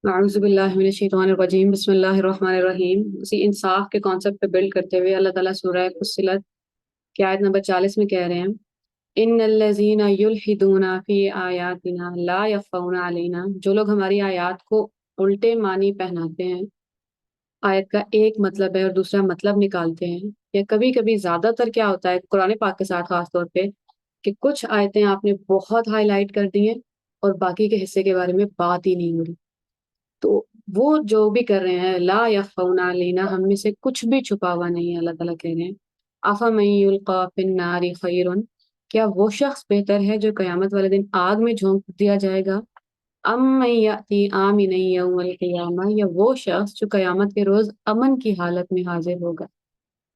اعوذ باللہ من الشیطان الرجیم، بسم اللہ الرحمن الرحیم۔ اسی انصاف کے کانسیپٹ پہ بلڈ کرتے ہوئے اللہ تعالیٰ سورہ فصلت کی آیت نمبر 40 میں کہہ رہے ہیں، ان الذین یلحدون فی آیاتنا لا یخفون علینا، جو لوگ ہماری آیات کو الٹے معنی پہناتے ہیں، آیت کا ایک مطلب ہے اور دوسرا مطلب نکالتے ہیں، یا کبھی کبھی زیادہ تر کیا ہوتا ہے قرآن پاک کے ساتھ خاص طور پہ کہ کچھ آیتیں آپ نے بہت ہائی لائٹ کر دی ہیں اور باقی کے حصے کے بارے میں بات ہی نہیں ہو رہی۔ تو وہ جو بھی کر رہے ہیں، لا یخفون علینا، ہم میں سے کچھ بھی چھپا ہوا نہیں ہے، اللہ تعالیٰ کہہ رہے ہیں افمن یلقی فی النار خیر، کیا وہ شخص بہتر ہے جو قیامت والے دن آگ میں جھونک دیا جائے گا، ام من یأتی آمنا یوم القیامہ، یا وہ شخص جو قیامت کے روز امن کی حالت میں حاضر ہوگا،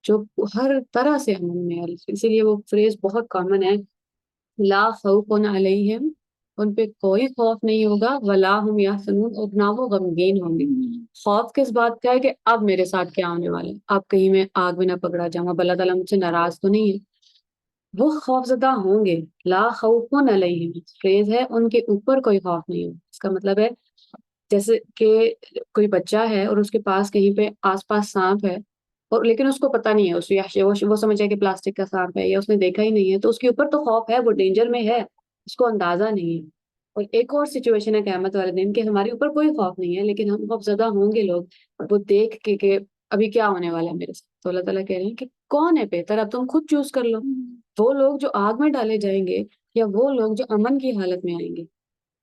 جو ہر طرح سے امن میں ہے۔ اسی لیے وہ فریز بہت کامن ہے، لا خوف علیہم، ان پہ کوئی خوف نہیں ہوگا، ولا ہم یحزنون، اور نہ وہ غمگین ہوں گے۔ خوف کس بات کا ہے کہ اب میرے ساتھ کیا ہونے والا ہے، اب کہیں میں آگ میں نہ پکڑا جاؤں، اب اللہ تعالیٰ مجھ سے ناراض تو نہیں ہے۔ وہ خوف زدہ ہوں گے، لا خوف علیہم فریز ہے ان کے اوپر کوئی خوف نہیں ہوگا۔ اس کا مطلب ہے جیسے کہ کوئی بچہ ہے اور اس کے پاس کہیں پہ آس پاس سانپ ہے، اور لیکن اس کو پتہ نہیں ہے، وہ سمجھے کہ پلاسٹک کا سانپ ہے یا اس نے دیکھا ہی نہیں ہے، تو اس کے اوپر تو خوف ہے، وہ ڈینجر میں ہے، اس کو اندازہ نہیں ہے۔ اور ایک اور سچویشن ہے قیامت والے دن کہ ہمارے اوپر کوئی خوف نہیں ہے لیکن ہم خوف زدہ ہوں گے لوگ، وہ دیکھ کے کہ ابھی کیا ہونے والا ہے میرے ساتھ۔ تو اللہ تعالیٰ کہہ رہے ہیں کہ کون ہے بہتر، اب تم خود چوز کر لو، وہ لوگ جو آگ میں ڈالے جائیں گے یا وہ لوگ جو امن کی حالت میں آئیں گے۔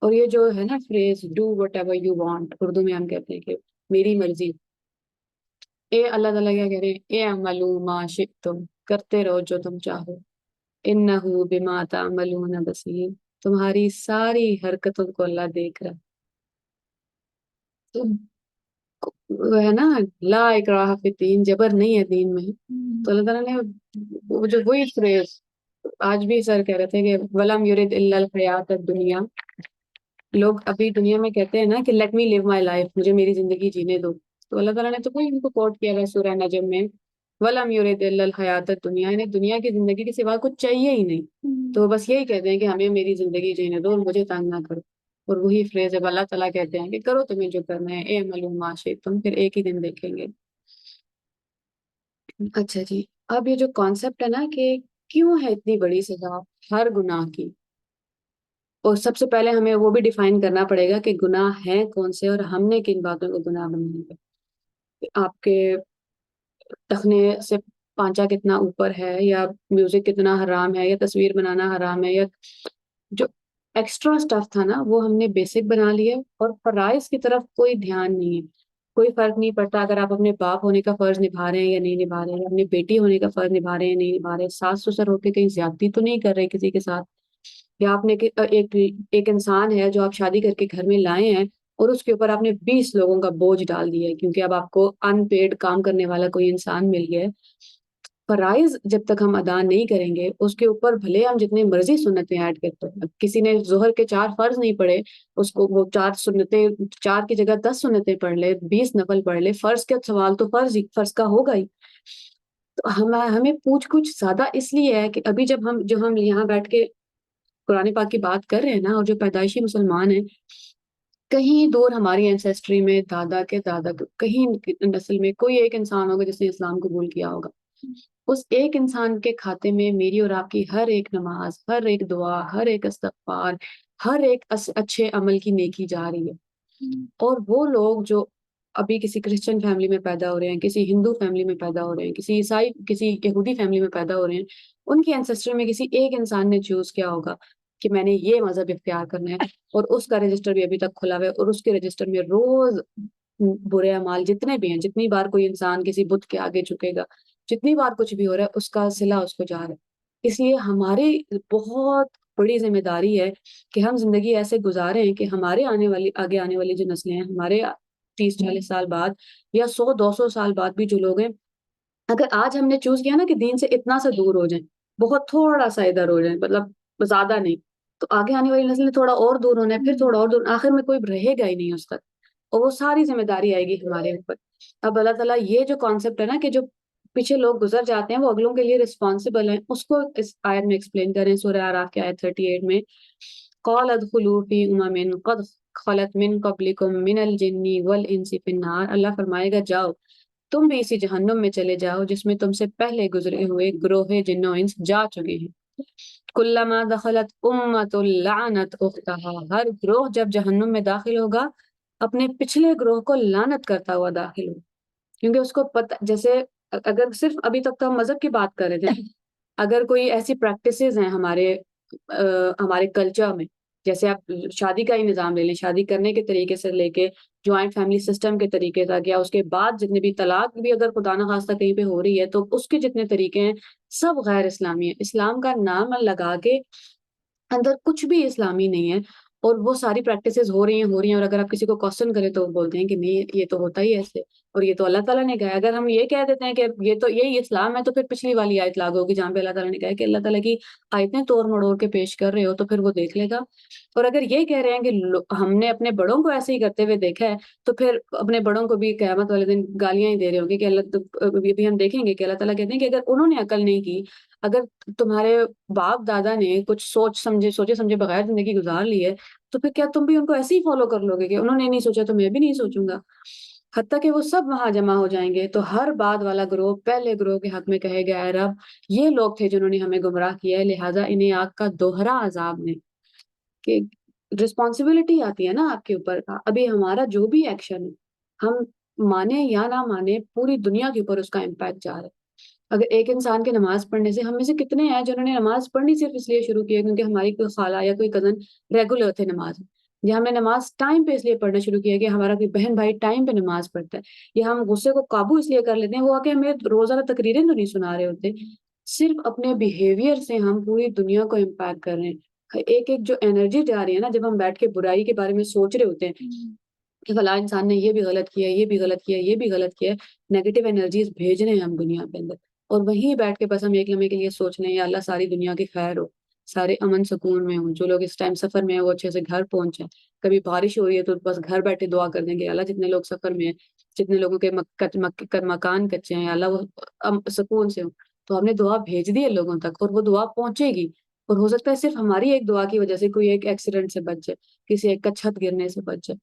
اور یہ جو ہے نا phrase do whatever you want, Urdu میں ہم کہتے ہیں کہ میری مرضی، اے اللہ تعالیٰ کیا کہہ رہے ہیں، اے عملو ما شئتم، کرتے رہو جو تم چاہو، انہ بما تعملون بصیر، تمہاری ساری حرکتوں کو اللہ دیکھ رہا ہے۔ تو وہ ہے نا، لا اکراہ فی الدین، جبر نہیں ہے دین میں۔ تو اللہ تعالیٰ نے وہ جو وہی فریز آج بھی سر کہہ رہے تھے کہ ولم یرد الا الحیات الدنیا، لوگ ابھی دنیا میں کہتے ہیں نا کہ let me leave my life, مجھے میری زندگی جینے دو، تو اللہ تعالیٰ نے تو کوئی ان کو کوٹ کیا ہے سورہ نجم میں، ولم یرد الا الحیات الدنیا، انہیں دنیا کی زندگی کے سوا کچھ چاہیے ہی نہیں، تو وہ بس یہی کہتے ہیں کہ ہمیں میری زندگی جینے دو اور مجھے تنگ نہ کرو۔ اور وہی فریز ہے اللہ تعالیٰ کہتے ہیں کہ کرو تمہیں جو کرنا ہے، اے عملو ما شئتم، پھر ایک ہی دن دیکھیں گے۔ اچھا جی، اب یہ جو کانسیپٹ ہے نا کہ کیوں ہے اتنی بڑی سزا ہر گناہ کی، اور سب سے پہلے ہمیں وہ بھی ڈیفائن کرنا پڑے گا کہ گناہ ہیں کون سے اور ہم نے کن باتوں کو گناہ بنانے کا۔ آپ کے ٹخنے سے پانچا کتنا اوپر ہے، یا میوزک کتنا حرام ہے، یا تصویر بنانا حرام ہے، یا جو ایکسٹرا سٹف تھا نا وہ ہم نے بیسک بنا لیے، اور فرائض کی طرف کوئی دھیان نہیں ہے۔ کوئی فرق نہیں پڑتا اگر آپ اپنے باپ ہونے کا فرض نبھا رہے ہیں یا نہیں نبھا رہے ہیں، اپنی بیٹی ہونے کا فرض نبھا رہے ہیں یا نہیں نبھا رہے، ساس سسر ہو کے کہیں زیادتی تو نہیں کر رہے کسی کے ساتھ، یا آپ نے ایک انسان ہے جو آپ شادی کر کے گھر میں لائے ہیں اور اس کے اوپر آپ نے 20 لوگوں کا بوجھ ڈال دیا ہے کیونکہ اب آپ کو ان پیڈ کام کرنے والا کوئی انسان مل گیا ہے۔ فرائض جب تک ہم ادا نہیں کریں گے، اس کے اوپر بھلے ہم جتنے مرضی سنتیں ایڈ کرتے ہیں، کسی نے ظہر کے 4 فرض نہیں پڑھے، اس کو وہ 4 سنتیں، 4 کی جگہ 10 سنتیں پڑھ لے، 20 نفل پڑھ لے، فرض کا سوال تو فرض کا ہوگا ہی۔ تو ہمیں پوچھ کچھ زیادہ اس لیے ہے کہ ابھی جو ہم یہاں بیٹھ کے قرآن پاک کی بات کر رہے ہیں نا، اور جو پیدائشی مسلمان ہیں، کہیں دور ہماری اینسیسٹری میں دادا کے دادا کہیں نسل میں کوئی ایک انسان ہوگا جس نے اسلام قبول کیا ہوگا، اس ایک انسان کے کھاتے میں میری اور آپ کی ہر ایک نماز، ہر ایک دعا، ہر ایک استغفار، ہر ایک اچھے عمل کی نیکی جا رہی ہے۔ اور وہ لوگ جو ابھی کسی کرسچن فیملی میں پیدا ہو رہے ہیں، کسی ہندو فیملی میں پیدا ہو رہے ہیں، کسی عیسائی، کسی یہودی فیملی میں پیدا ہو رہے ہیں، ان کی اینسیسٹری میں کسی ایک انسان نے چوز کیا ہوگا کہ میں نے یہ مذہب اختیار کرنا ہے، اور اس کا رجسٹر بھی ابھی تک کھلا ہوا ہے، اور اس کے رجسٹر میں روز برے اعمال جتنے بھی ہیں، جتنی بار کوئی انسان کسی بت کے آگے جھکے گا، جتنی بار کچھ بھی ہو رہا ہے، اس کا صلہ اس کو جا رہا ہے۔ اس لیے ہماری بہت بڑی ذمہ داری ہے کہ ہم زندگی ایسے گزاریں کہ ہمارے آگے آنے والی جو نسلیں ہیں، ہمارے 30-40 سال بعد یا 100-200 سال بعد بھی جو لوگ ہیں، اگر آج ہم نے چوز کیا نا کہ دین سے اتنا سا دور ہو جائیں، بہت تھوڑا سا ادھر ہو جائیں، مطلب زیادہ نہیں، تو آگے آنے والی نسل نے تھوڑا اور دور ہونا ہے، پھر تھوڑا اور دور، آخر میں کوئی رہے گا ہی نہیں اس تک، اور وہ ساری ذمہ داری آئے گی ہمارے اوپر۔ اب اللہ تعالیٰ یہ جو کانسیپٹ ہے نا کہ جو پیچھے لوگ گزر جاتے ہیں وہ اگلوں کے لیے رسپانسبل ہیں، اس کو اس آیت میں ایکسپلین کریں، سورہ اعراف کی آیت 38 میں، قال ادخلوا فی امم قد خلت من قبلکم من الجن والانس فی النار، اللہ فرمائے گا جاؤ تم بھی اسی جہنم میں چلے جاؤ جس میں تم سے پہلے گزرے ہوئے گروہ جن و انس جا چکے ہیں۔ کلما دخلت امت لعنت اختہا، ہر گروہ جب جہنم میں داخل ہوگا اپنے پچھلے گروہ کو لعنت کرتا ہوا داخل ہو، کیونکہ اس کو پتہ، جیسے اگر صرف ابھی تک تو ہم مذہب کی بات کر رہے تھے، اگر کوئی ایسی پریکٹسز ہیں ہمارے کلچر میں، جیسے آپ شادی کا ہی نظام لے لیں، شادی کرنے کے طریقے سے لے کے جوائنٹ فیملی سسٹم کے طریقے تک، یا اس کے بعد جتنے بھی طلاق بھی اگر خدا نخواستہ کہیں پہ ہو رہی ہے تو اس کے جتنے طریقے ہیں سب غیر اسلامی ہیں۔ اسلام کا نام لگا کے اندر کچھ بھی اسلامی نہیں ہے، اور وہ ساری پریکٹسز ہو رہی ہیں، اور اگر آپ کسی کو کوسچن کریں تو وہ بولتے ہیں کہ نہیں یہ تو ہوتا ہی ہے ایسے، اور یہ تو اللہ تعالیٰ نے کہا ہے۔ اگر ہم یہ کہہ دیتے ہیں کہ یہ تو یہی اسلام ہے، تو پھر پچھلی والی آیت لاگو ہوگی جہاں پہ اللہ تعالیٰ نے کہا ہے کہ اللہ تعالیٰ کی آیتیں توڑ مڑوڑ کے پیش کر رہے ہو تو پھر وہ دیکھ لے گا۔ اور اگر یہ کہہ رہے ہیں کہ ہم نے اپنے بڑوں کو ایسے ہی کرتے ہوئے دیکھا ہے، تو پھر اپنے بڑوں کو بھی قیامت والے دن گالیاں ہی دے رہے ہوں گے کہ یہ بھی ہم دیکھیں گے کہ اللہ تعالیٰ کہتے ہیں کہ اگر انہوں نے عقل نہیں کی، اگر تمہارے باپ دادا نے کچھ سوچے سمجھے بغیر زندگی گزار لی ہے، تو پھر کیا تم بھی ان کو ایسے ہی فالو کر لو گے کہ انہوں نے نہیں سوچا تو میں بھی نہیں سوچوں گا؟ حتیٰ کہ وہ سب وہاں جمع ہو جائیں گے تو ہر بعد والا گروہ پہلے گروہ کے حق میں کہے گا اے رب یہ لوگ تھے جنہوں نے ہمیں گمراہ کیا ہے، لہٰذا انہیں آگ کا دوہرا عذاب نے، کہ رسپانسبلٹی آتی ہے نا آپ کے اوپر۔ ابھی ہمارا جو بھی ایکشن ہے، ہم مانے یا نہ مانے، پوری دنیا کے اوپر اس کا امپیکٹ جا رہا ہے۔ اگر ایک انسان کے نماز پڑھنے سے، ہم میں سے کتنے ہیں جنہوں نے نماز پڑھنی صرف اس لیے شروع کی ہے کیونکہ ہماری کوئی خالہ یا کوئی کزن ریگولر تھے نماز میں، یا ہم نے نماز ٹائم پہ اس لیے پڑھنا شروع کیا کہ ہمارا کوئی بہن بھائی ٹائم پہ نماز پڑھتا ہے، یا ہم غصے کو قابو اس لیے کر لیتے ہیں، وہ آ کے ہمیں روزانہ تقریریں تو نہیں سنا رہے ہوتے، صرف اپنے بیہیویئر سے ہم پوری دنیا کو امپیکٹ کر رہے ہیں۔ ایک ایک جو انرجی جا رہی ہے نا، جب ہم بیٹھ کے برائی کے بارے میں سوچ رہے ہوتے ہیں کہ فلاں انسان نے یہ بھی غلط کیا، یہ بھی غلط کیا، یہ بھی غلط کیا، نیگیٹو انرجیز بھیج رہے ہیں ہم دنیا کے اندر، اور وہیں بیٹھ کے بس ہم ایک لمحے کے لیے سوچ رہے ہیں یا اللہ ساری دنیا کی خیر ہو، سارے امن سکون میں ہوں، جو لوگ اس ٹائم سفر میں ہیں وہ اچھے سے گھر پہنچیں، کبھی بارش ہو رہی ہے تو بس گھر بیٹھے دعا کر دیں گے اللہ جتنے لوگ سفر میں ہیں، جتنے لوگوں کے مکان کچے ہیں، یا اللہ وہ سکون سے ہوں۔ تو ہم نے دعا بھیج دی ہے لوگوں تک، اور وہ دعا پہنچے گی، اور ہو سکتا ہے صرف ہماری ایک دعا کی وجہ سے کوئی ایک ایکسیڈنٹ سے بچ جائے، کسی ایک کا چھت گرنے سے بچ جائے۔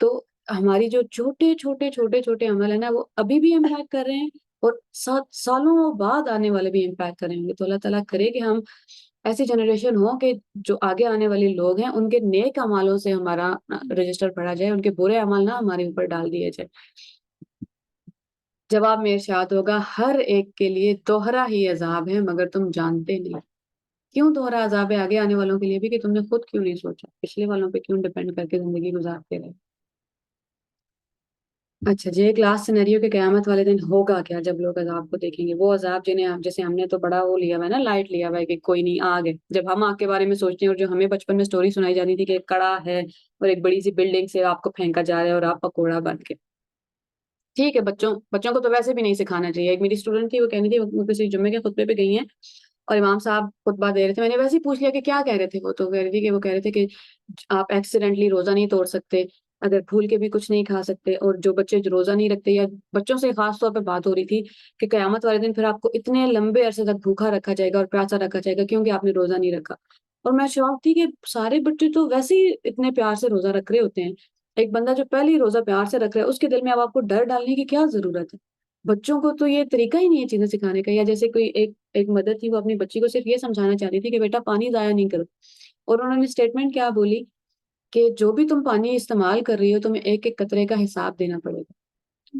تو ہماری جو چھوٹے عمل ہیں نا، وہ ابھی بھی امپیکٹ کر رہے ہیں، اور سالوں بعد آنے والے بھی امپیکٹ کریں گے۔ تو اللہ تعالیٰ کرے کہ ہم ایسی جنریشن ہو کہ جو آگے آنے والے لوگ ہیں ان کے نیک اعمالوں سے ہمارا رجسٹر پڑھا جائے، ان کے برے اعمال نہ ہمارے اوپر ڈال دیے جائے۔ جواب میں ارشاد ہوگا ہر ایک کے لیے دوہرا ہی عذاب ہے مگر تم جانتے نہیں۔ کیوں دوہرا عذاب ہے آگے آنے والوں کے لیے بھی، کہ تم نے خود کیوں نہیں سوچا، پچھلے والوں پہ کیوں ڈیپینڈ کر کے زندگی گزارتے رہے۔ اچھا جی، ایک لاسٹ سینیریو کہ قیامت والے دن ہوگا کیا جب لوگ عذاب کو دیکھیں گے، وہ عذاب جیسے ہم نے تو بڑا وہ لیا ہوا ہے نا، لائٹ لیا ہوا ہے کہ کوئی نہیں آگ ہے۔ جب ہم آگ کے بارے میں سوچتے ہیں، اور جو ہمیں بچپن میں سٹوری سنائی جاتی تھی کہ ایک کڑا ہے اور ایک بڑی سی بلڈنگ سے آپ کو پھینکا جا رہا ہے اور آپ پکوڑا بن کے، ٹھیک ہے، بچوں کو تو ویسے بھی نہیں سکھانا چاہیے۔ ایک میری اسٹوڈنٹ تھی، وہ کہنی تھی وہ کسی جمعے کے خطبے پہ گئی ہیں اور امام صاحب خطبہ دے رہے تھے، میں نے ویسے ہی پوچھ لیا کہ کیا کہہ رہے تھے، وہ تو کہہ رہی تھی کہ وہ کہہ رہے تھے کہ آپ ایکسیڈنٹلی روزہ نہیں توڑ سکتے، اگر بھول کے بھی کچھ نہیں کھا سکتے، اور جو بچے جو روزہ نہیں رکھتے، یا بچوں سے خاص طور پہ بات ہو رہی تھی کہ قیامت والے دن پھر آپ کو اتنے لمبے عرصے تک بھوکا رکھا جائے گا اور پیاسا رکھا جائے گا کیونکہ آپ نے روزہ نہیں رکھا۔ اور میں شوق تھی کہ سارے بچے تو ویسے ہی اتنے پیار سے روزہ رکھ رہے ہوتے ہیں، ایک بندہ جو پہلے ہی روزہ پیار سے رکھ رہا ہے اس کے دل میں اب آپ کو ڈر ڈالنے کی کیا ضرورت ہے؟ بچوں کو تو یہ طریقہ ہی نہیں ہے چیزیں سکھانے کا۔ یا جیسے کوئی ایک مدر تھی، وہ اپنی بچی کو صرف یہ سمجھانا چاہتی تھی کہ بیٹا پانی ضائع نہیں کرو، اور انہوں نے اسٹیٹمنٹ کیا بولی کہ جو بھی تم پانی استعمال کر رہی ہو تمہیں ایک ایک قطرے کا حساب دینا پڑے گا۔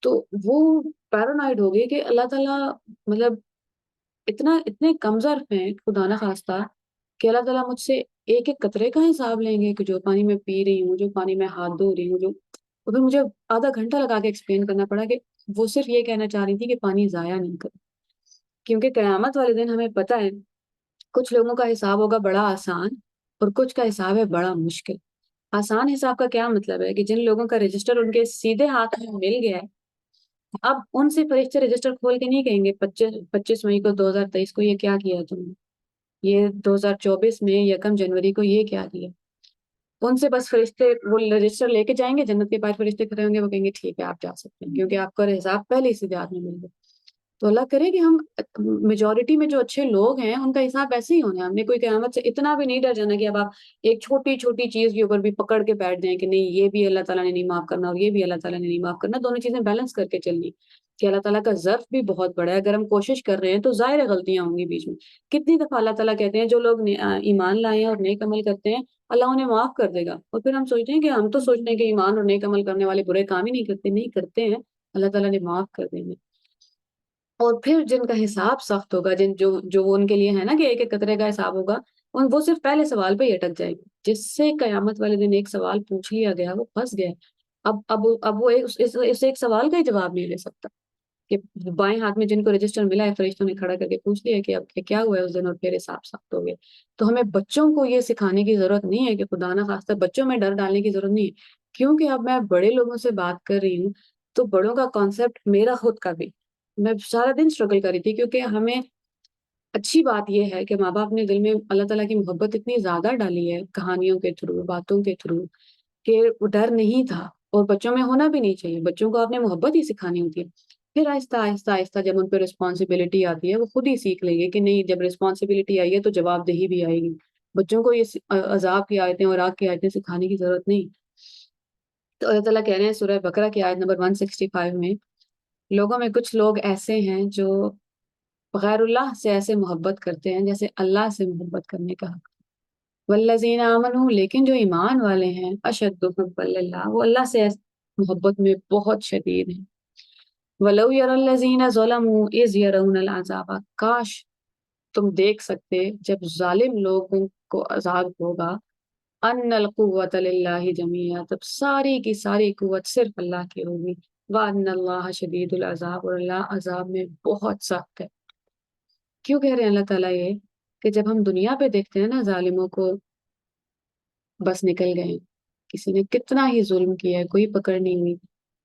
تو وہ پیرانوائڈ ہو گئی کہ اللہ تعالیٰ مطلب اتنے کم ظرف ہیں خدا نہ خواستہ کہ اللہ تعالیٰ مجھ سے ایک ایک قطرے کا حساب لیں گے کہ جو پانی میں پی رہی ہوں، جو پانی میں ہاتھ دھو رہی ہوں، جو اور پھر مجھے آدھا گھنٹہ لگا کے ایکسپلین کرنا پڑا کہ وہ صرف یہ کہنا چاہ رہی تھی کہ پانی ضائع نہیں کرو، کیونکہ قیامت والے دن ہمیں پتہ ہے کچھ لوگوں کا حساب ہوگا بڑا آسان اور کچھ کا حساب ہے بڑا مشکل۔ آسان حساب کا کیا مطلب ہے کہ جن لوگوں کا رجسٹر ان کے سیدھے ہاتھ میں مل گیا ہے، اب ان سے فرشتے رجسٹر کھول کے نہیں کہیں گے 25 مئی کو 2023 کو یہ کیا کیا تم نے، یہ 2024 میں 1 جنوری کو یہ کیا کیا۔ ان سے بس فرشتے وہ رجسٹر لے کے جائیں گے، جنت کے پاس فرشتے کھڑے ہوں گے، وہ کہیں گے ٹھیک ہے آپ جا سکتے ہیں کیونکہ آپ کا حساب پہلے ہی سیدھے ہاتھ میں مل گیا۔ تو اللہ کرے کہ ہم میجورٹی میں جو اچھے لوگ ہیں ان کا حساب ایسے ہی ہونا ہے. ہم نے کوئی قیامت سے اتنا بھی نہیں ڈر جانا کہ اب آپ ایک چھوٹی چھوٹی چیز کے اوپر بھی پکڑ کے بیٹھ جائیں کہ نہیں یہ بھی اللہ تعالیٰ نے نہیں معاف کرنا اور یہ بھی اللہ تعالیٰ نے نہیں معاف کرنا. دونوں چیزیں بیلنس کر کے چلنی کہ اللہ تعالیٰ کا ظرف بھی بہت بڑا ہے. اگر ہم کوشش کر رہے ہیں تو ظاہر غلطیاں ہوں گی بیچ میں. کتنی دفعہ اللہ تعالیٰ کہتے ہیں جو لوگ ایمان لائے ہیں اور نیک عمل کرتے ہیں اللہ انہیں معاف کر دے گا. اور پھر ہم سوچتے ہیں کہ ہم تو سوچتے ہیں کہ ایمان اور نیک عمل کرنے والے برے کام ہی نہیں کرتے. نہیں کرتے ہیں, اللہ تعالیٰ نے معاف کر دیں گے. اور پھر جن کا حساب سخت ہوگا, جن جو جو ان کے لیے ہے نا کہ ایک ایک قطرے کا حساب ہوگا, وہ صرف پہلے سوال پہ ہی اٹک جائے گی. جس سے قیامت والے دن ایک سوال پوچھ لیا گیا وہ پھنس گیا. اب وہ اس ایک سوال کا ہی جواب نہیں دے سکتا کہ بائیں ہاتھ میں جن کو رجسٹر ملا ہے فرشتوں نے کھڑا کر کے پوچھ لیا کہ اب کیا ہوا ہے اس دن, اور پھر حساب سخت ہو گیا. تو ہمیں بچوں کو یہ سکھانے کی ضرورت نہیں ہے کہ خدا نہ خواستہ بچوں میں ڈر ڈالنے کی ضرورت نہیں ہے, کیونکہ اب میں بڑے لوگوں سے بات کر رہی ہوں تو بڑوں کا کانسیپٹ میرا خود کا بھی, میں سارا دن اسٹرگل کر رہی تھی کیونکہ ہمیں اچھی بات یہ ہے کہ ماں باپ نے دل میں اللہ تعالیٰ کی محبت اتنی زیادہ ڈالی ہے کہانیوں کے تھرو, باتوں کے تھرو, کہ وہ ڈر نہیں تھا. اور بچوں میں ہونا بھی نہیں چاہیے, بچوں کو آپ نے محبت ہی سکھانی ہوتی ہے. پھر آہستہ آہستہ آہستہ جب ان پہ رسپانسبلٹی آتی ہے وہ خود ہی سیکھ لیں گے کہ نہیں, جب رسپانسبلٹی آئی ہے تو جواب دہی بھی آئے گی. بچوں کو یہ عذاب کی آیتیں اور آگ کی آیتیں سکھانے کی ضرورت نہیں. تو اللہ تعالیٰ کہہ رہے ہیں سورہ بقرہ کی آیت نمبر 165 میں, لوگوں میں کچھ لوگ ایسے ہیں جو غیر اللہ سے ایسے محبت کرتے ہیں جیسے اللہ سے محبت کرنے کا حق. والذین آمنوا, لیکن جو ایمان والے ہیں, اشد حبا للہ, وہ اللہ سے محبت میں بہت شدید ہیں. ولو یری الذین ظلموا اذ یرون العذاب, کاش تم دیکھ سکتے جب ظالم لوگوں کو عذاب ہوگا, ان القوۃ للہ جمیعا, تب ساری کی ساری قوت صرف اللہ کی ہوگی. وان اللہ شدید العذاب, اور اللہ عذاب میں بہت سخت ہے. کیوں کہہ رہے ہیں اللہ تعالیٰ یہ کہ جب ہم دنیا پہ دیکھتے ہیں نا ظالموں کو, بس نکل گئے, کسی نے کتنا ہی ظلم کیا ہے, کوئی پکڑ نہیں ہوئی,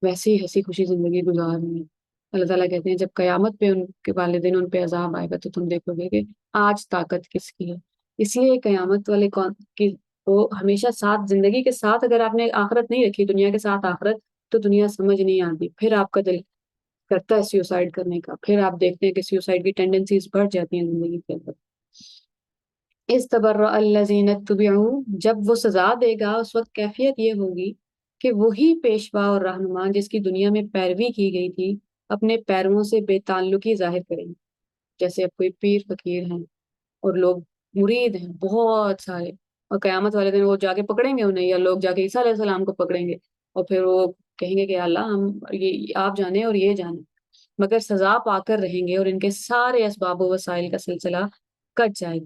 ویسے ہی ہنسی خوشی زندگی گزار رہے ہیں. اللہ تعالیٰ کہتے ہیں جب قیامت پہ ان کے والدین ان پہ عذاب آئے گا تو تم دیکھو گے کہ آج طاقت کس کی ہے. اس لیے قیامت والے کی وہ ہمیشہ ساتھ, زندگی کے ساتھ اگر آپ نے آخرت نہیں رکھی, دنیا کے ساتھ آخرت, تو دنیا سمجھ نہیں آتی. پھر آپ کا دل کرتا ہے سیوسائڈ کرنے کا, پھر آپ دیکھتے ہیں کہ سیوسائڈ کی ٹینڈنسیز بڑھ جاتی ہیں زندگی کے اندر. استبرأ الذین اتبعوا, جب وہ سزا دے گا اس وقت کیفیت یہ ہوگی کہ وہی پیشوا اور رہنما جس کی دنیا میں پیروی کی گئی تھی اپنے پیرووں سے بے تعلقی ظاہر کریں گے. جیسے اب کوئی پیر فقیر ہیں اور لوگ مرید ہیں بہت سارے, اور قیامت والے دن وہ جا کے پکڑیں گے انہیں, یا لوگ جا کے عیسیٰ علیہ السلام کو پکڑیں گے اور پھر وہ کہیں گے کہ اللہ ہم یہ آپ جانے اور یہ جانے, مگر سزا پا کر رہیں گے اور ان کے سارے اسباب و وسائل کا سلسلہ کٹ جائے گا.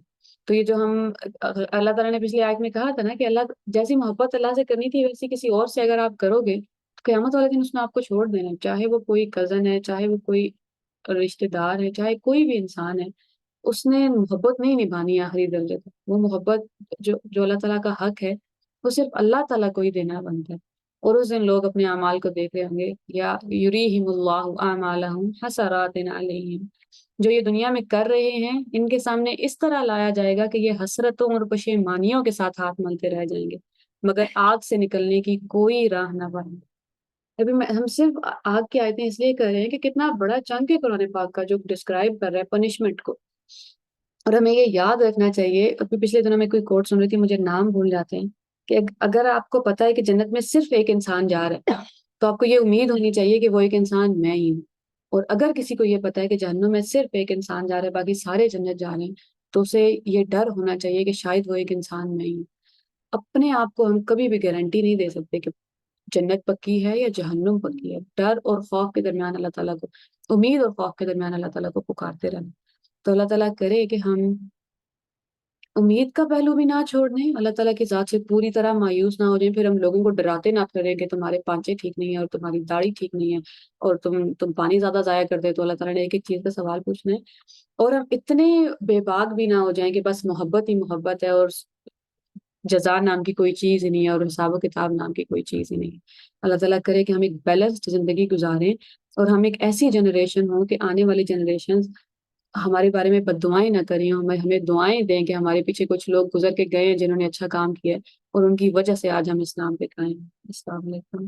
تو یہ جو ہم اللہ تعالیٰ نے پچھلی آیت میں کہا تھا نا کہ اللہ جیسی محبت اللہ سے کرنی تھی ویسی کسی اور سے اگر آپ کرو گے تو قیامت والے دن اس نے آپ کو چھوڑ دینا, چاہے وہ کوئی کزن ہے, چاہے وہ کوئی رشتہ دار ہے, چاہے کوئی بھی انسان ہے. اس نے محبت نہیں نبھانی آخری درجے تک. وہ محبت جو اللہ تعالیٰ کا حق ہے وہ صرف اللہ تعالیٰ کو ہی دینا بنتا ہے. اور اس دن لوگ اپنے اعمال کو دیکھ رہے ہوں گے, یا یریہم اللہ اعمالہم حسرات علیہم, جو یہ دنیا میں کر رہے ہیں ان کے سامنے اس طرح لایا جائے گا کہ یہ حسرتوں اور پشیمانیوں کے ساتھ ہاتھ ملتے رہ جائیں گے, مگر آگ سے نکلنے کی کوئی راہ نہ پائیں گے. ابھی ہم صرف آگ کی آیتیں اس لیے کر رہے ہیں کہ کتنا بڑا چنک ہے قرآن پاک کا جو ڈسکرائب کر رہا ہے پنشمنٹ کو. اور ہمیں یہ یاد رکھنا چاہیے, ابھی پچھلے دنوں میں کوئی کوٹ سن رہی تھی, مجھے نام بھول جاتے ہیں, کہ اگر آپ کو پتا ہے کہ جنت میں صرف ایک انسان جا رہا ہے تو آپ کو یہ امید ہونی چاہیے کہ وہ ایک انسان میں ہی ہوں. اور اگر کسی کو یہ پتا ہے کہ جہنم میں صرف ایک انسان جا رہا ہے باقی سارے جنت جا رہے ہیں تو اسے یہ ڈر ہونا چاہیے کہ شاید وہ ایک انسان میں ہی ہوں. اپنے آپ کو ہم کبھی بھی گارنٹی نہیں دے سکتے کہ جنت پکی ہے یا جہنم پکی ہے. ڈر اور خوف کے درمیان اللہ تعالیٰ کو, امید اور خوف کے درمیان اللہ تعالیٰ کو پکارتے رہنا. تو اللہ تعالیٰ کرے کہ ہم امید کا پہلو بھی نہ چھوڑ دیں, اللہ تعالیٰ کی ذات سے پوری طرح مایوس نہ ہو جائیں, پھر ہم لوگوں کو ڈراتے نہ کریں کہ تمہارے پانچے ٹھیک نہیں ہیں اور تمہاری داڑھی ٹھیک نہیں ہے اور تم پانی زیادہ ضائع کر دے. تو اللہ تعالیٰ نے ایک ایک چیز کا سوال پوچھنا ہے. اور ہم اتنے بے باک بھی نہ ہو جائیں کہ بس محبت ہی محبت ہے اور جزا نام کی کوئی چیز ہی نہیں ہے اور حساب و کتاب نام کی کوئی چیز ہی نہیں ہے. اللہ تعالیٰ کرے کہ ہم ایک بیلنسڈ زندگی گزاریں اور ہم ایک ایسی جنریشن ہوں کہ آنے والی جنریشن ہمارے بارے میں بد دعائیں نہ کریں, ہمیں دعائیں دیں کہ ہمارے پیچھے کچھ لوگ گزر کے گئے ہیں جنہوں نے اچھا کام کیا ہے اور ان کی وجہ سے آج ہم اسلام پہ قائم ہیں. السلام علیکم.